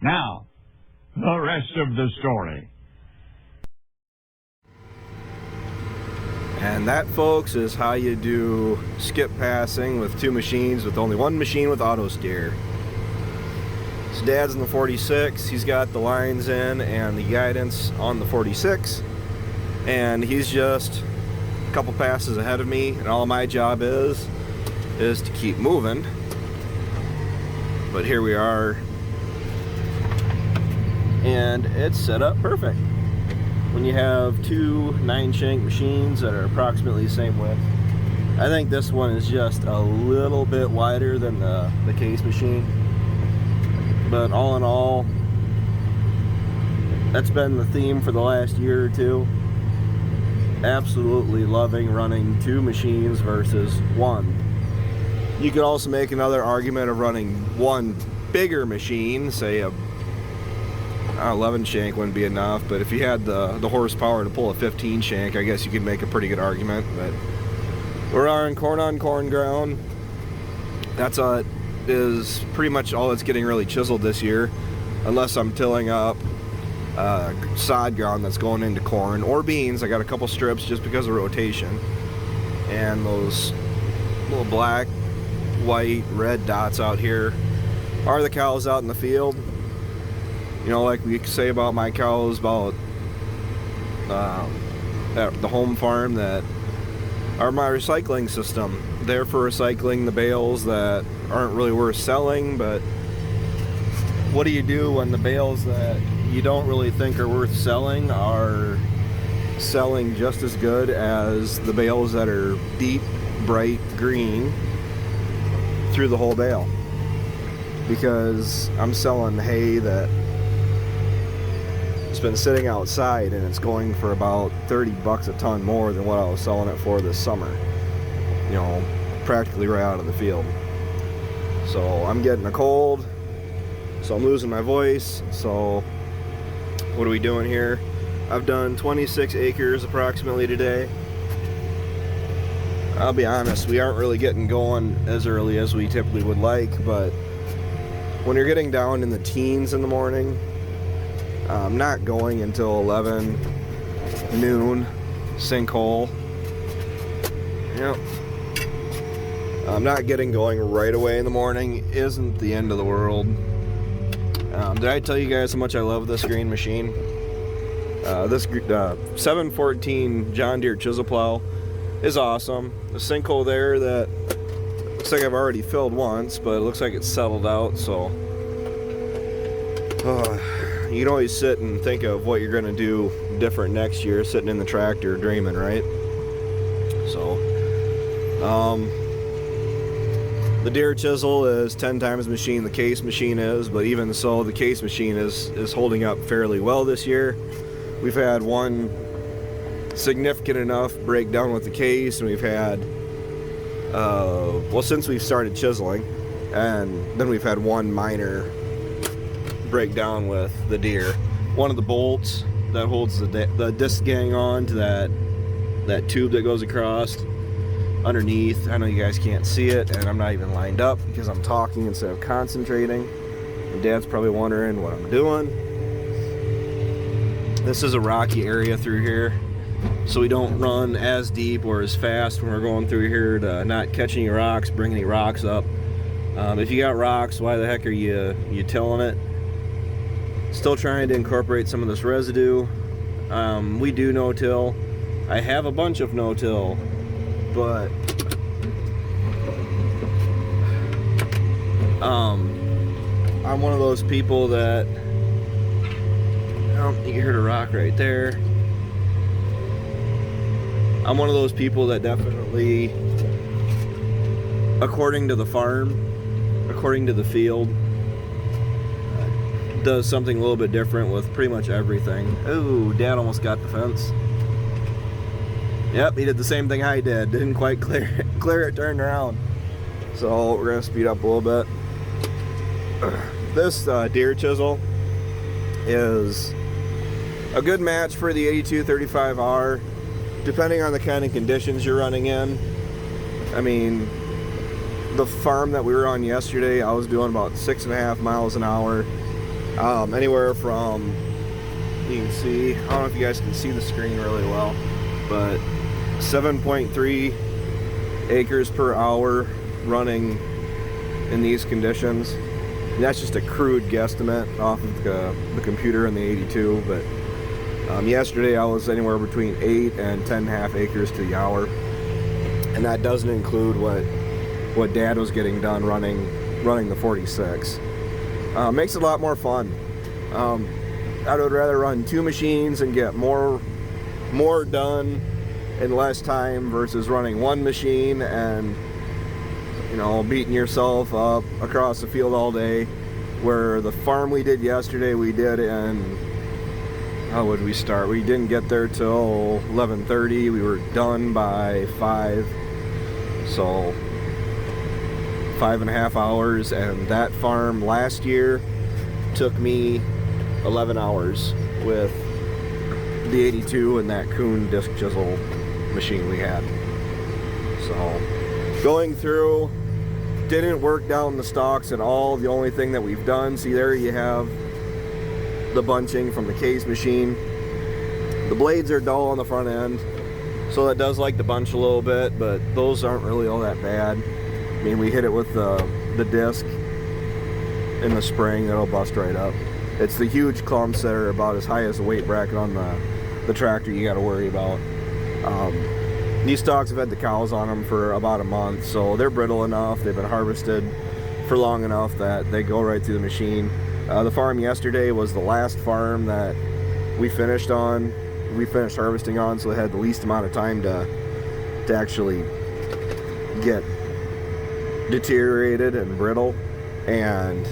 Now, the rest of the story. And that, folks, is how you do skip passing with two machines, with only one machine with auto steer. His dad's in the 46, he's got the lines in and the guidance on the 46, and he's just a couple passes ahead of me, and all my job is to keep moving. But here we are, and it's set up perfect. When you have two 9-shank machines that are approximately the same width, I think this one is just a little bit wider than the case machine. But all in all, that's been the theme for the last year or two. Absolutely loving running two machines versus one. You could also make another argument of running one bigger machine, say a 11 shank wouldn't be enough, but if you had the horsepower to pull a 15 shank, I guess you could make a pretty good argument. But we're on corn ground. That's is pretty much all that's getting really chiseled this year, unless I'm tilling up sod ground that's going into corn or beans. I got a couple strips just because of rotation, and those little black, white, red dots out here are the cows out in the field. You know, like we say about my cows, about at the home farm, that are my recycling system. They're for recycling the bales that aren't really worth selling, but what do you do when the bales that you don't really think are worth selling are selling just as good as the bales that are deep, bright green through the whole bale? Because I'm selling hay that it's been sitting outside and it's going for about 30 bucks a ton more than what I was selling it for this summer. You know, practically right out of the field. So I'm getting a cold, so I'm losing my voice. So what are we doing here? I've done 26 acres approximately today. I'll be honest, we aren't really getting going as early as we typically would like, but when you're getting down in the teens in the morning, I'm not going until 11 noon, sinkhole. Yep. I'm not getting going right away in the morning isn't the end of the world. Did I tell you guys how much I love this green machine? This 714 John Deere chisel plow is awesome. The sinkhole there that looks like I've already filled once, but it looks like it's settled out, so you can always sit and think of what you're gonna do different next year sitting in the tractor dreaming, right? So the Deere chisel is 10 times the machine the case machine is, but even so, the case machine is holding up fairly well this year. We've had one significant enough breakdown with the case, and we've had well, since we've started chiseling, and then we've had one minor breakdown with the Deere. One of the bolts that holds the disc gang on to that tube that goes across underneath. I know you guys can't see it, and I'm not even lined up because I'm talking instead of concentrating. And Dad's probably wondering what I'm doing. This is a rocky area through here, so we don't run as deep or as fast when we're going through here to not catch any rocks, bring any rocks up. If you got rocks, why the heck are you tilling it? Still trying to incorporate some of this residue. We do no-till. I have a bunch of no-till, but I'm one of those people that, you can hear the rock right there. I'm one of those people that definitely, according to the farm, according to the field, does something a little bit different with pretty much everything. Ooh, Dad almost got the fence. Yep, he did the same thing I did. Didn't quite clear it, turned around. So we're gonna speed up a little bit. This Deere chisel is a good match for the 8235R, depending on the kind of conditions you're running in. I mean, the farm that we were on yesterday, I was doing about 6.5 miles an hour, Anywhere from, you can see, I don't know if you guys can see the screen really well, but 7.3 acres per hour running in these conditions. And that's just a crude guesstimate off of the computer in the 82, but yesterday I was anywhere between 8 and 10.5 acres to the hour, and that doesn't include what Dad was getting done running the 46. Makes it a lot more fun. I would rather run 2 machines and get more done in less time versus running 1 machine and, you know, beating yourself up across the field all day. Where the farm we did yesterday, we did in, how would we start? We didn't get there till 11:30. We were done by 5. So 5.5 hours, and that farm last year took me 11 hours with the 82 and that Kuhn disc chisel machine we had. So going through, didn't work down the stalks at all. The only thing that we've done, see there you have the bunching from the case machine. The blades are dull on the front end, so that does like to bunch a little bit, but those aren't really all that bad. I mean, we hit it with the disc in the spring, that'll bust right up. It's the huge clumps that are about as high as the weight bracket on the tractor you got to worry about. These stalks have had the cows on them for about a month, so they're brittle enough. They've been harvested for long enough that they go right through the machine. The farm yesterday was the last farm that we finished on. We finished harvesting on, so it had the least amount of time to actually get deteriorated and brittle. And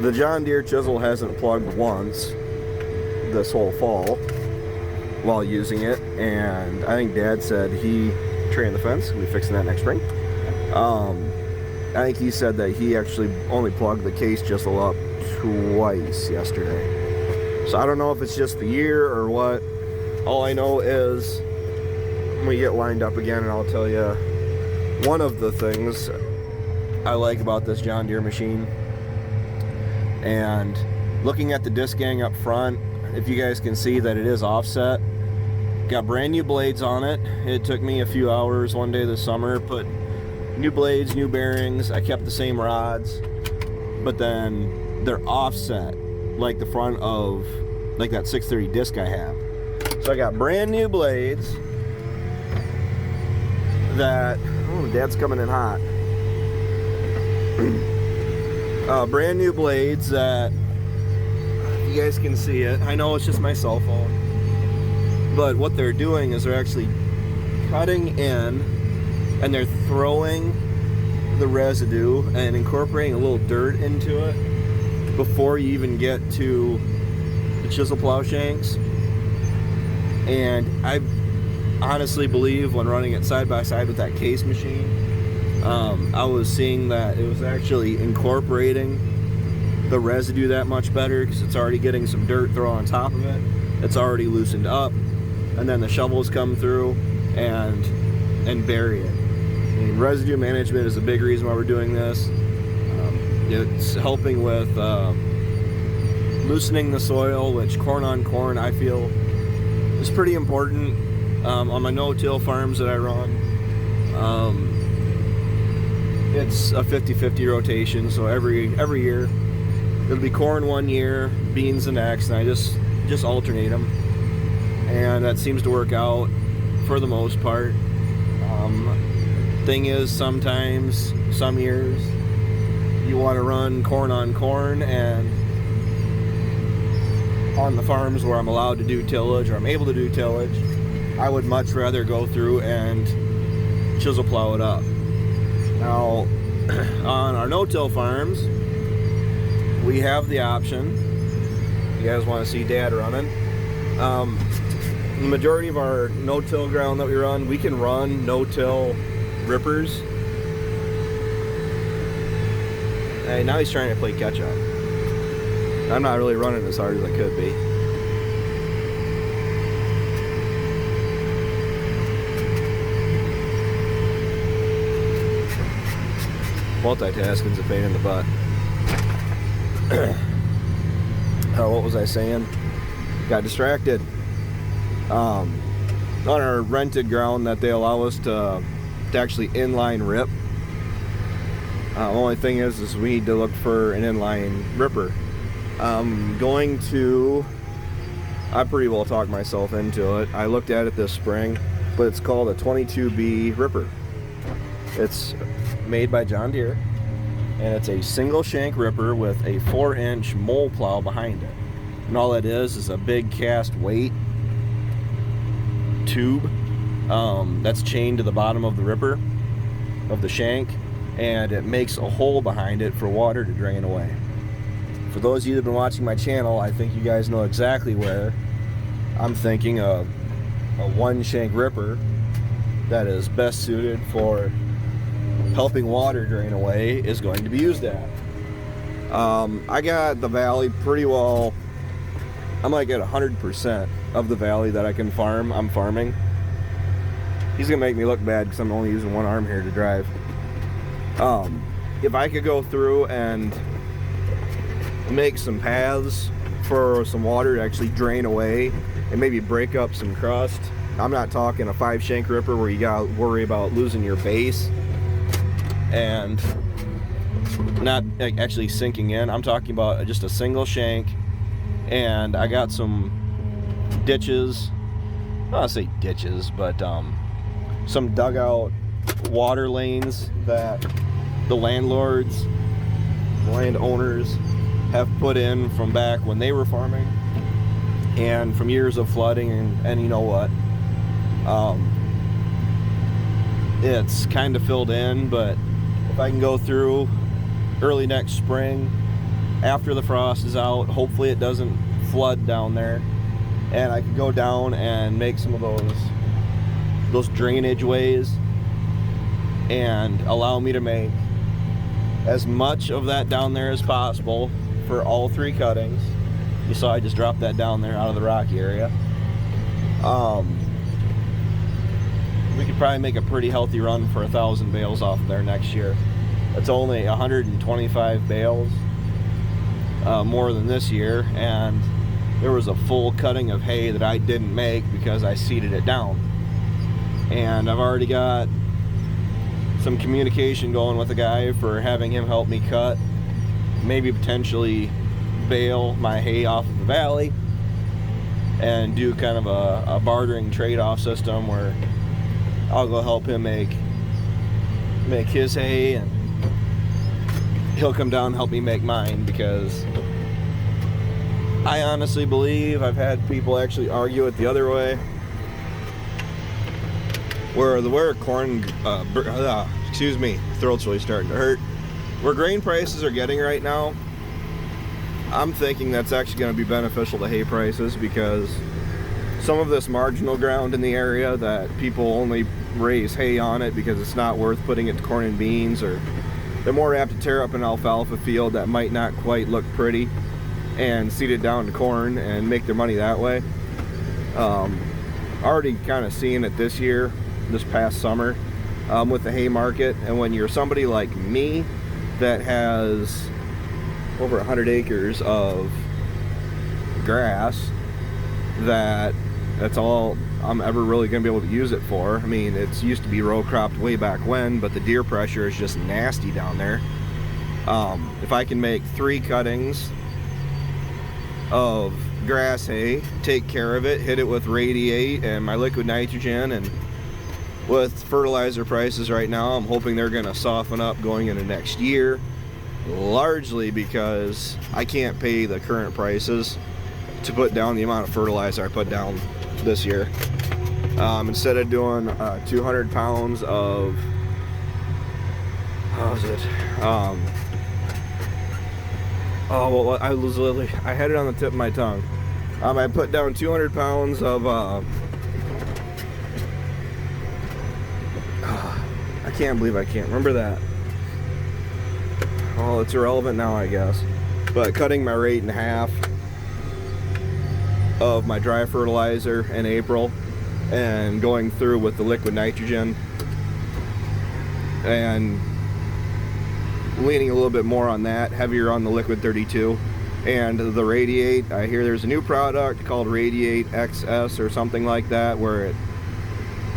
the John Deere chisel hasn't plugged once this whole fall while using it, and I think Dad said he trained the fence. We'll be fixing that next spring. I think he said that he actually only plugged the case chisel up twice yesterday. So I don't know if it's just the year or what. All I know is when we get lined up again, and I'll tell you one of the things I like about this John Deere machine. And looking at the disc gang up front, if you guys can see that it is offset, got brand new blades on it. It took me a few hours one day this summer, put new blades, new bearings. I kept the same rods, but then they're offset like the front of like that 630 disc I have. So I got brand new blades that, oh, Dad's coming in hot. Brand new blades that, you guys can see it. I know it's just my cell phone, but what they're doing is they're actually cutting in and they're throwing the residue and incorporating a little dirt into it before you even get to the chisel plow shanks. And I honestly believe when running it side by side with that case machine, I was seeing that it was actually incorporating the residue that much better, because it's already getting some dirt thrown on top of it. It's already loosened up, and then the shovels come through and bury it. I mean, residue management is a big reason why we're doing this. It's helping with loosening the soil, which corn on corn I feel is pretty important. On my no-till farms that I run, it's a 50-50 rotation, so every year it'll be corn one year, beans the next, and I just alternate them, and that seems to work out for the most part. Thing is, sometimes, some years, you want to run corn on corn, and on the farms where I'm allowed to do tillage, or I'm able to do tillage, I would much rather go through and chisel plow it up. Now, on our no-till farms, we have the option. You guys want to see Dad running? The majority of our no-till ground that we run, we can run no-till rippers. Hey, now he's trying to play catch up. I'm not really running as hard as I could be. Multitasking's a pain in the butt. What was I saying? Got distracted. On our rented ground that they allow us to actually inline rip. Only thing is we need to look for an inline ripper. I pretty well talked myself into it. I looked at it this spring, but it's called a 22B ripper. It's made by John Deere, and it's a single shank ripper with a 4-inch mole plow behind it. And all it is a big cast weight tube that's chained to the bottom of the ripper, of the shank, and it makes a hole behind it for water to drain away. For those of you that have been watching my channel, I think you guys know exactly where I'm thinking of a 1-shank ripper that is best suited for helping water drain away is going to be used at. I got the valley pretty well. I'm like at 100% of the valley that I can farm. I'm farming. He's gonna make me look bad because I'm only using one arm here to drive. If I could go through and make some paths for some water to actually drain away and maybe break up some crust. I'm not talking a 5-shank ripper where you gotta worry about losing your base and not actually sinking in. I'm talking about just a single shank, and I got some ditches, I'll say ditches, but some dugout water lanes that the landowners have put in from back when they were farming and from years of flooding, and you know what, it's kind of filled in. But if I can go through early next spring after the frost is out, hopefully it doesn't flood down there, and I can go down and make some of those drainage ways and allow me to make as much of that down there as possible for all 3 cuttings. You saw I just dropped that down there out of the rocky area. We could probably make a pretty healthy run for 1,000 bales off there next year. It's only 125 bales more than this year, and there was a full cutting of hay that I didn't make because I seeded it down. And I've already got some communication going with a guy for having him help me cut, maybe potentially bale my hay off of the valley, and do kind of a bartering trade-off system where I'll go help him make his hay, and he'll come down and help me make mine, because I honestly believe I've had people actually argue it the other way, where corn, excuse me, throat's really starting to hurt. Where grain prices are getting right now, I'm thinking that's actually going to be beneficial to hay prices, because some of this marginal ground in the area that people only raise hay on it because it's not worth putting it to corn and beans, or they're more apt to tear up an alfalfa field that might not quite look pretty and seed it down to corn and make their money that way. Already kind of seeing it this year, this past summer, with the hay market. And when you're somebody like me that has over 100 acres of grass, that's all I'm ever really going to be able to use it for. I mean, it's used to be row cropped way back when, but the deer pressure is just nasty down there. If I can make 3 cuttings of grass hay, take care of it, hit it with radiate and my liquid nitrogen, and with fertilizer prices right now, I'm hoping they're going to soften up going into next year, largely because I can't pay the current prices to put down the amount of fertilizer I put down this year. Instead of doing 200 pounds of, how was it? I had it on the tip of my tongue. I put down 200 pounds of, I can't believe I can't remember that. Oh, it's irrelevant now, I guess. But cutting my rate in half of my dry fertilizer in April and going through with the liquid nitrogen and leaning a little bit more on that, heavier on the liquid 32, And the Radiate, I hear there's a new product called Radiate XS or something like that, where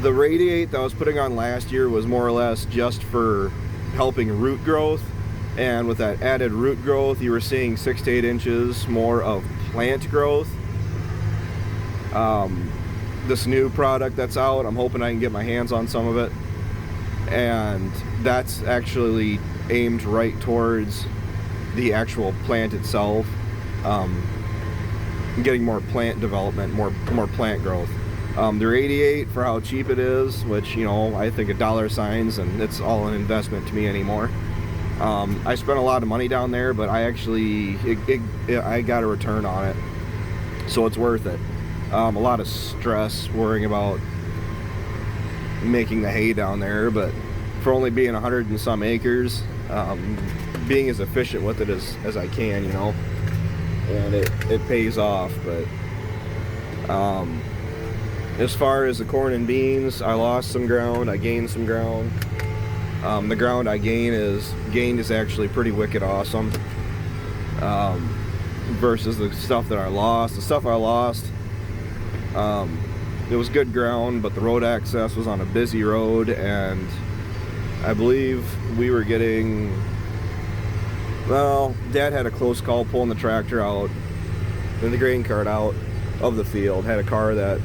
the Radiate that I was putting on last year was more or less just for helping root growth, and with that added root growth you were seeing 6 to 8 inches more of plant growth. This new product that's out, I'm hoping I can get my hands on some of it, and that's actually aimed right towards the actual plant itself, getting more plant development, more plant growth. The Radiate, for how cheap it is, which, you know, I think of dollar signs, and it's all an investment to me anymore. I spent a lot of money down there, but I actually I got a return on it, so it's worth it. A lot of stress worrying about making the hay down there, but for only being 100 and some acres, being as efficient with it as I can, you know, and it pays off. But as far as the corn and beans, I lost some ground, I gained some ground. The ground I gained is actually pretty wicked awesome, versus the stuff that I lost. The stuff I lost, it was good ground, but the road access was on a busy road, and I believe we were getting, well, Dad had a close call pulling the tractor out and the grain cart out of the field. Had a car that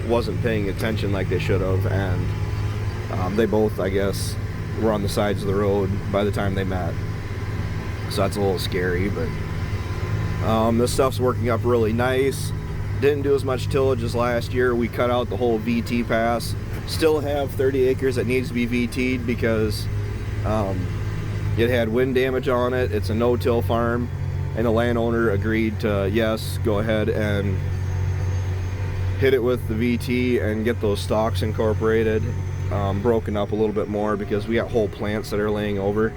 wasn't paying attention like they should have, and they both, I guess, were on the sides of the road by the time they met. So that's a little scary, but this stuff's working up really nice. Didn't do as much tillage as last year. We cut out the whole VT pass. Still have 30 acres that needs to be VT'd because it had wind damage on it. It's a no-till farm, and the landowner agreed to, yes, go ahead and hit it with the VT and get those stalks incorporated, broken up a little bit more, because we got whole plants that are laying over.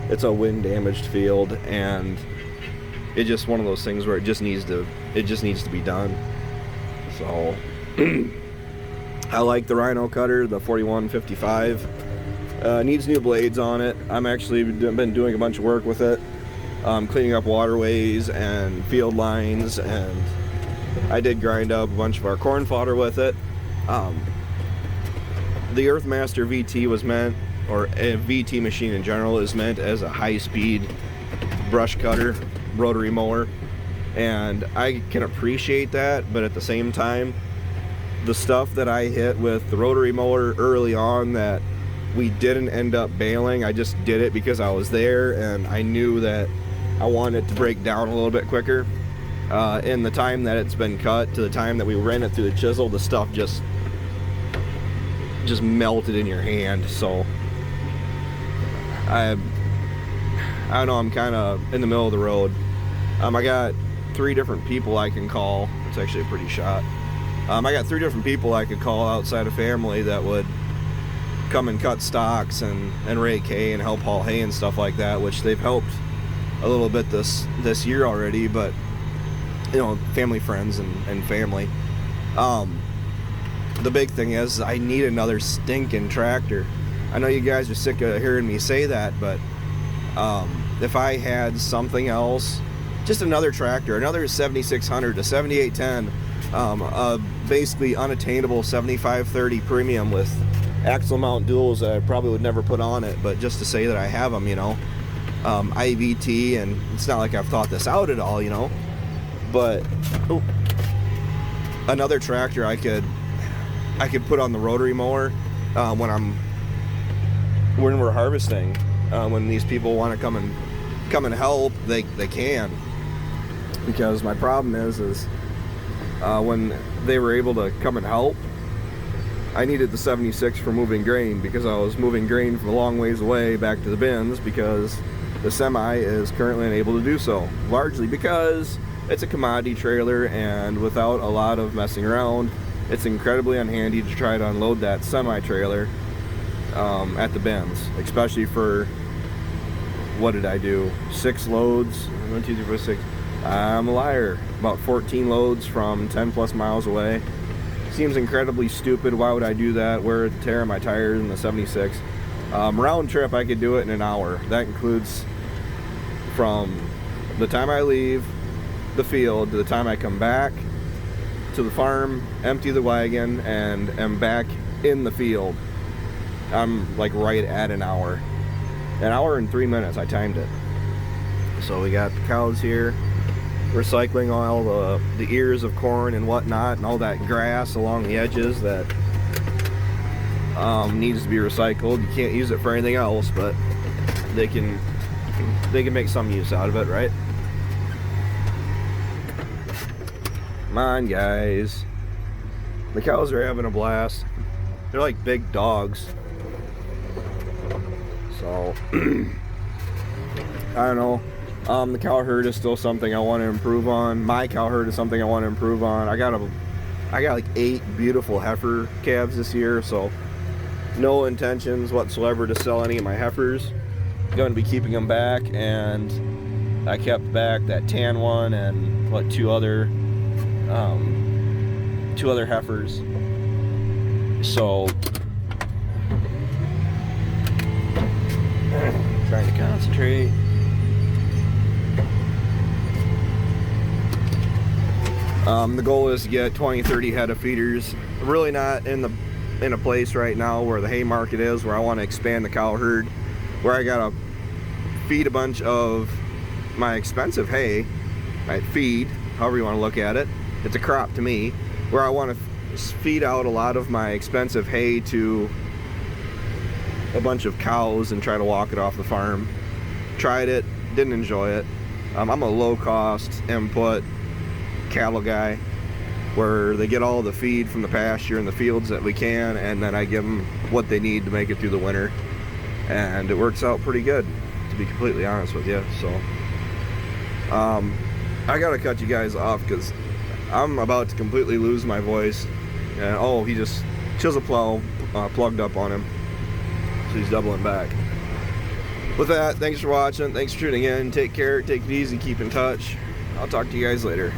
It's a wind damaged field, and it's just one of those things where it just needs to be done. So I like the Rhino cutter, the 4155. Needs new blades on it. I'm actually been doing a bunch of work with it, cleaning up waterways and field lines, and I did grind up a bunch of our corn fodder with it. The Earthmaster VT was meant, or a VT machine in general, is meant as a high-speed brush cutter, rotary mower, and I can appreciate that, but at the same time, the stuff that I hit with the rotary mower early on that we didn't end up baling, I just did it because I was there and I knew that I wanted it to break down a little bit quicker. In the time that it's been cut to the time that we ran it through the chisel, the stuff just melted in your hand. So I don't know, I'm kind of in the middle of the road. I got 3 different people I can call. It's actually a pretty shot. I got 3 different people I could call outside of family that would come and cut stalks and rake hay and help haul hay and stuff like that, which they've helped a little bit this year already, but you know, family, friends, and family. The big thing is I need another stinking tractor. I know you guys are sick of hearing me say that, but if I had something else, just another tractor, another 7600 to 7810, basically unattainable 7530 premium with axle mount duals that I probably would never put on it, but just to say that I have them, you know. IVT, and it's not like I've thought this out at all, you know, but another tractor I could put on the rotary mower when we're harvesting. When these people want to come and help, they can. Because my problem is when they were able to come and help, I needed the 76 for moving grain, because I was moving grain from a long ways away back to the bins, because the semi is currently unable to do so, largely because it's a commodity trailer, and without a lot of messing around, it's incredibly unhandy to try to unload that semi trailer at the bins, especially for, what did I do, 6 loads, 1, 2, 3, 4, 6, I'm a liar, about 14 loads from 10 plus miles away. Seems incredibly stupid. Why would I do that? Wear and tear my tires in the 76. Round trip, I could do it in an hour. That includes from the time I leave the field to the time I come back to the farm, empty the wagon, and am back in the field, I'm like right at an hour. An hour and 3 minutes, I timed it. So we got the cows here, recycling all the ears of corn and whatnot, and all that grass along the edges that needs to be recycled. You can't use it for anything else, but they can make some use out of it, right? Come on, guys. The cows are having a blast. They're like big dogs. So I don't know. The cow herd is still something I want to improve on. My cow herd is something I want to improve on. I got like 8 beautiful heifer calves this year, so no intentions whatsoever to sell any of my heifers. Going to be keeping them back, and I kept back that tan one and two other heifers. So trying to concentrate. The goal is to get 20-30 head of feeders. I'm really not in a place right now where the hay market is, where I want to expand the cow herd, where I gotta feed a bunch of my expensive hay, my feed, however you want to look at it. It's a crop to me, where I want to feed out a lot of my expensive hay to a bunch of cows and try to walk it off the farm. Tried it, didn't enjoy it. I'm a low-cost input cattle guy, where they get all the feed from the pasture and the fields that we can, and then I give them what they need to make it through the winter, and it works out pretty good, to be completely honest with you. So I gotta cut you guys off because I'm about to completely lose my voice. And oh, he just chisel plow plugged up on him, so he's doubling back. With that, thanks for watching, thanks for tuning in. Take care, take it easy, keep in touch. I'll talk to you guys later.